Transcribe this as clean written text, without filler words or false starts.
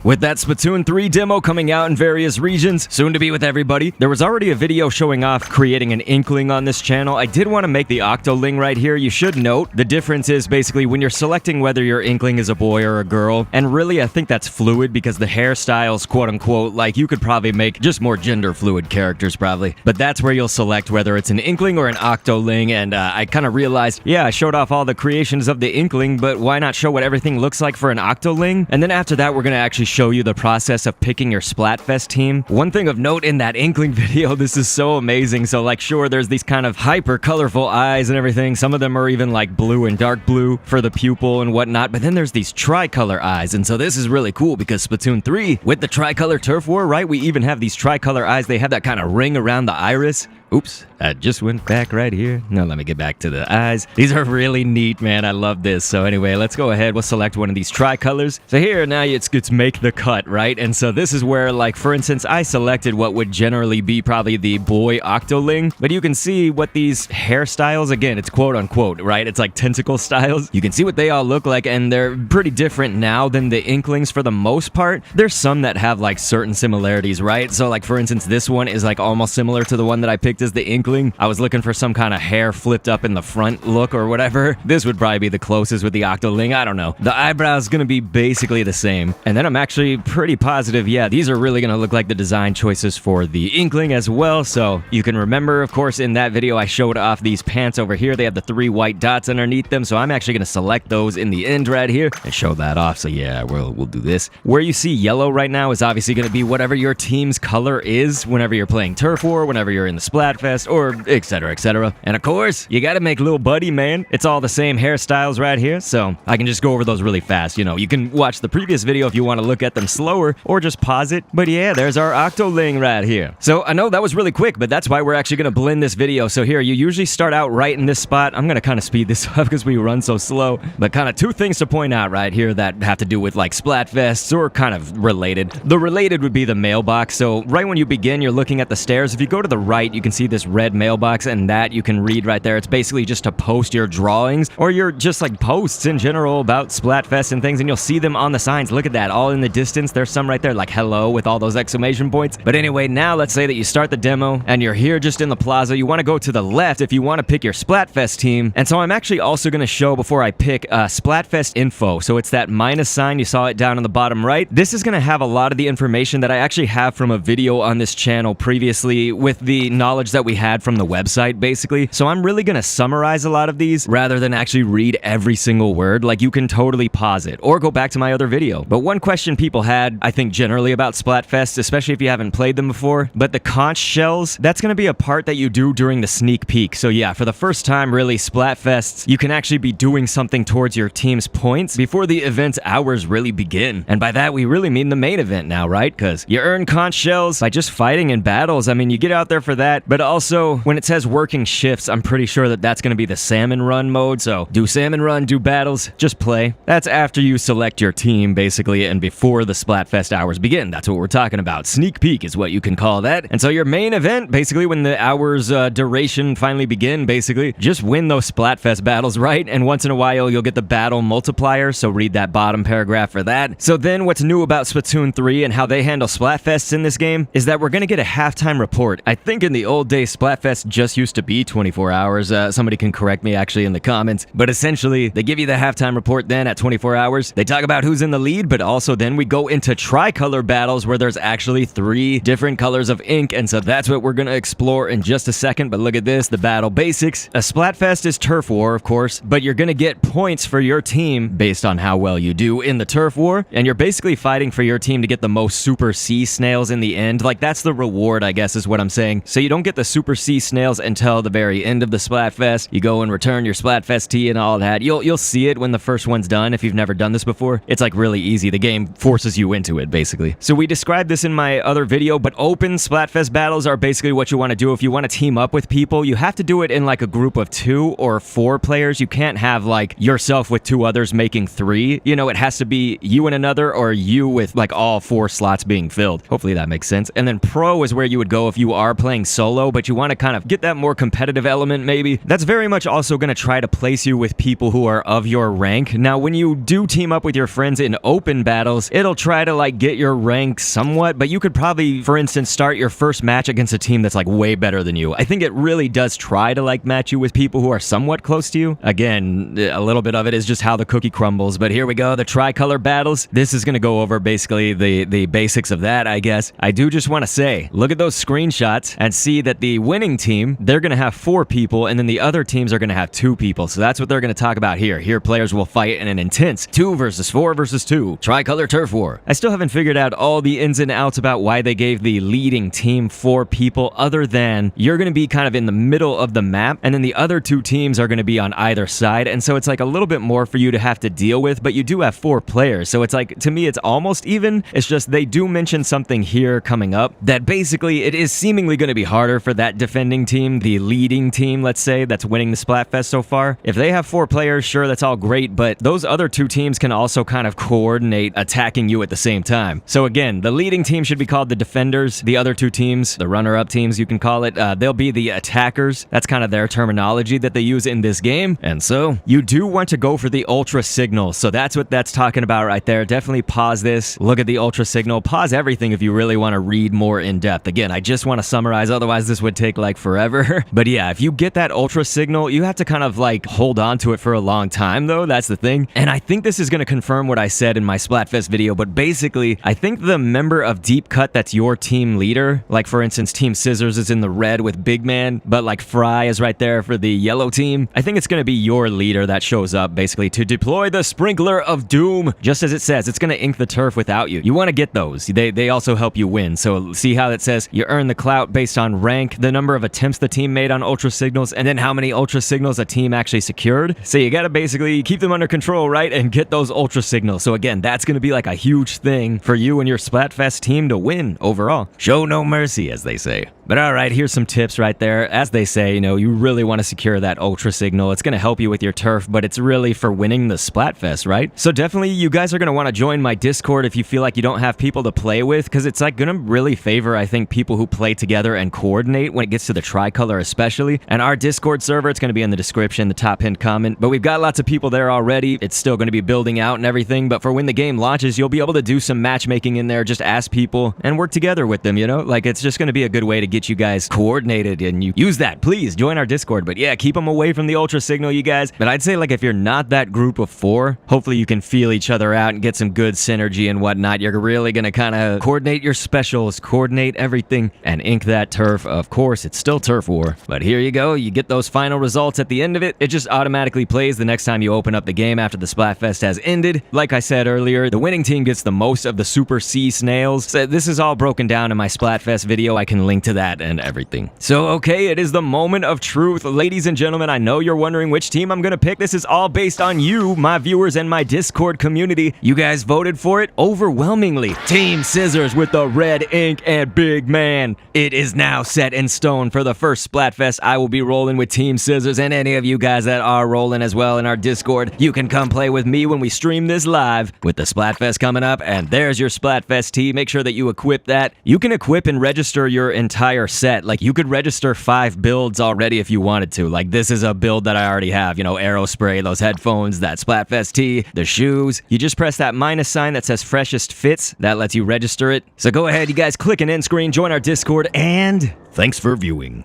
With that Splatoon 3 demo coming out in various regions, soon to be with everybody, there was already a video showing off creating an Inkling on this channel. I did want to make the Octoling right here. You should note, the difference is basically when you're selecting whether your Inkling is a boy or a girl, and really I think that's fluid because the hairstyles, quote-unquote, like you could probably make just more gender-fluid characters probably, but that's where you'll select whether it's an Inkling or an Octoling, and I kind of realized, yeah, I showed off all the creations of the Inkling, but why not show what everything looks like for an Octoling? And then after that, we're going to actually show you the process of picking your Splatfest team. One thing of note in that Inkling video, this is so amazing. So like, sure, there's these kind of hyper colorful eyes and everything. Some of them are even like blue and dark blue for the pupil and whatnot, but then there's these tricolor eyes. And so this is really cool because Splatoon 3, with the tricolor turf war, right? We even have these tricolor eyes. They have that kind of ring around the iris. Oops, I just went back right here. Now let me get back to the eyes. These are really neat, man. I love this. So anyway, let's go ahead. We'll select one of these tricolors. So here, now it's make the cut, right? And so this is where, like, for instance, I selected what would generally be probably the boy Octoling. But you can see what these hairstyles, again, it's quote-unquote, right? It's like tentacle styles. You can see what they all look like, and they're pretty different now than the Inklings for the most part. There's some that have, like, certain similarities, right? So, like, for instance, this one is, like, almost similar to the one that I picked as the Inkling. I was looking for some kind of hair flipped up in the front look or whatever. This would probably be the closest with the Octoling. I don't know. The eyebrow's gonna be basically the same. And then I'm actually pretty positive, yeah, these are really gonna look like the design choices for the Inkling as well. So you can remember, of course, in that video I showed off these pants over here. They have the 3 white dots underneath them. So I'm actually gonna select those in the end right here and show that off. So yeah, we'll do this. Where you see yellow right now is obviously gonna be whatever your team's color is whenever you're playing Turf War, whenever you're in the Splatfest, or etc, etc. And of course, you gotta make little buddy, man. It's all the same hairstyles right here, so I can just go over those really fast. You know, you can watch the previous video if you want to look at them slower, or just pause it. But yeah, there's our Octoling right here. So I know that was really quick, but that's why we're actually gonna blend this video. So here, you usually start out right in this spot. I'm gonna kind of speed this up because we run so slow. But kind of 2 things to point out right here that have to do with like Splatfests or kind of related. The related would be the mailbox. So right when you begin, you're looking at the stairs. If you go to the right, you can see this red mailbox, and that you can read right there. It's basically just to post your drawings or your just like posts in general about Splatfest and things, and you'll see them on the signs. Look at that, all in the distance. There's some right there like hello with all those exclamation points. But anyway, now let's say that you start the demo and you're here just in the plaza. You want to go to the left if you want to pick your Splatfest team. And so I'm actually also going to show before I pick Splatfest info. So it's that minus sign. You saw it down on the bottom right. This is going to have a lot of the information that I actually have from a video on this channel previously with the knowledge that we had from the website, basically. So I'm really gonna summarize a lot of these rather than actually read every single word. Like, you can totally pause it or go back to my other video. But one question people had, I think, generally about Splatfest, especially if you haven't played them before, but the conch shells, that's gonna be a part that you do during the sneak peek. So yeah, for the first time, really, Splatfests, you can actually be doing something towards your team's points before the event's hours really begin. And by that, we really mean the main event now, right? Because you earn conch shells by just fighting in battles. I mean, you get out there for that, but also when it says working shifts, I'm pretty sure that that's going to be the salmon run mode. So do salmon run, do battles, just play. That's after you select your team, basically, and before the Splatfest hours begin. That's what we're talking about. Sneak peek is what you can call that. And so your main event, basically, when the hours duration finally begin, basically, just win those Splatfest battles, right? And once in a while, you'll get the battle multiplier, so read that bottom paragraph for that. So then what's new about Splatoon 3 and how they handle Splatfests in this game is that we're going to get a halftime report. I think in the old days, Splatfest just used to be 24 hours. Somebody can correct me actually in the comments, but essentially they give you the halftime report then at 24 hours. They talk about who's in the lead, but also then we go into tricolor battles where there's actually 3 different colors of ink, and so that's what we're going to explore in just a second. But look at this, the battle basics. A Splatfest is turf war, of course, but you're going to get points for your team based on how well you do in the turf war, and you're basically fighting for your team to get the most super sea snails in the end. Like, that's the reward, I guess, is what I'm saying. So you don't get the super sea snails until the very end of the Splatfest. You go and return your Splatfest tea and all that. You'll see it when the first one's done if you've never done this before. It's like really easy. The game forces you into it, basically. So we described this in my other video, but open Splatfest battles are basically what you want to do. If you want to team up with people, you have to do it in like a group of 2 or 4 players. You can't have like yourself with 2 others making 3. You know, it has to be you and another, or you with like all 4 slots being filled. Hopefully that makes sense. And then pro is where you would go if you are playing solo. low, but you want to kind of get that more competitive element maybe. That's very much also going to try to place you with people who are of your rank. Now, when you do team up with your friends in open battles, it'll try to like get your rank somewhat, but you could probably, for instance, start your first match against a team that's like way better than you. I think it really does try to like match you with people who are somewhat close to you. Again, a little bit of it is just how the cookie crumbles, but here we go, the tricolor battles. This is going to go over basically the basics of that, I guess. I do just want to say, look at those screenshots and see that the winning team, they're going to have 4 people, and then the other teams are going to have 2 people. So that's what they're going to talk about here. Here, players will fight in an intense 2 versus 4 versus 2 tricolor turf war. I still haven't figured out all the ins and outs about why they gave the leading team 4 people, other than you're going to be kind of in the middle of the map, and then the other 2 teams are going to be on either side, and so it's like a little bit more for you to have to deal with, but you do have 4 players, so it's like, to me, it's almost even. It's just they do mention something here coming up that basically it is seemingly going to be harder for that defending team, the leading team, let's say, that's winning the Splatfest so far. If they have 4 players, sure, that's all great, but those other 2 teams can also kind of coordinate attacking you at the same time. So again, the leading team should be called the defenders. The other 2 teams, the runner-up teams, you can call it, they'll be the attackers. That's kind of their terminology that they use in this game. And so you do want to go for the ultra signal. So that's what that's talking about right there. Definitely pause this, look at the ultra signal, pause everything if you really want to read more in depth. Again, I just want to summarize, otherwise this would take like forever. But yeah, if you get that ultra signal, you have to kind of like hold on to it for a long time though. That's the thing. And I think this is going to confirm what I said in my Splatfest video, but basically I think the member of Deep Cut that's your team leader, like for instance Team Scissors is in the red with Big Man, but like Fry is right there for the yellow team. I think it's going to be your leader that shows up basically to deploy the Sprinkler of Doom. Just as it says, it's going to ink the turf without you. You want to get those. They also help you win. So see how it says you earn the clout based on rank, the number of attempts the team made on ultra signals, and then how many ultra signals a team actually secured. So you got to basically keep them under control, right? And get those ultra signals. So again, that's going to be like a huge thing for you and your Splatfest team to win overall. Show no mercy, as they say. But all right, here's some tips right there. As they say, you know, you really want to secure that ultra signal. It's going to help you with your turf, but it's really for winning the Splatfest, right? So definitely you guys are going to want to join my Discord if you feel like you don't have people to play with, because it's like going to really favor, I think, people who play together and coordinate when it gets to the tricolor especially. And our Discord server, it's going to be in the description, the top pinned comment, but we've got lots of people there already. It's still going to be building out and everything, but for when the game launches, you'll be able to do some matchmaking in there, just ask people and work together with them, you know? Like, it's just going to be a good way to get you guys coordinated, and you use that. Please join our Discord. But yeah, keep them away from the ultra signal, you guys. But I'd say, like, if you're not that group of 4, hopefully you can feel each other out and get some good synergy and whatnot. You're really gonna kind of coordinate your specials, coordinate everything, and ink that turf. Of course, it's still turf war, but here you go. You get those final results at the end of it. It just automatically plays the next time you open up the game after the Splatfest has ended. Like I said earlier, the winning team gets the most of the Super Sea Snails. So this is all broken down in my Splatfest video. I can link to that and everything. So okay, it is the moment of truth. Ladies and gentlemen, I know you're wondering which team I'm gonna pick. This is all based on you, my viewers, and my Discord community. You guys voted for it overwhelmingly. Team Scissors with the red ink and Big Man. It is now set in stone for the first Splatfest. I will be rolling with Team Scissors, and any of you guys that are rolling as well in our Discord, you can come play with me when we stream this live with the Splatfest coming up. And there's your Splatfest tee. Make sure that you equip that. You can equip and register your entire set. Like, you could register 5 builds already if you wanted to. Like, this is a build that I already have. You know, arrow spray, those headphones, that Splatfest tee, the shoes. You just press that minus sign that says freshest fits. That lets you register it. So go ahead, you guys, click an end screen, join our Discord, and thanks for viewing.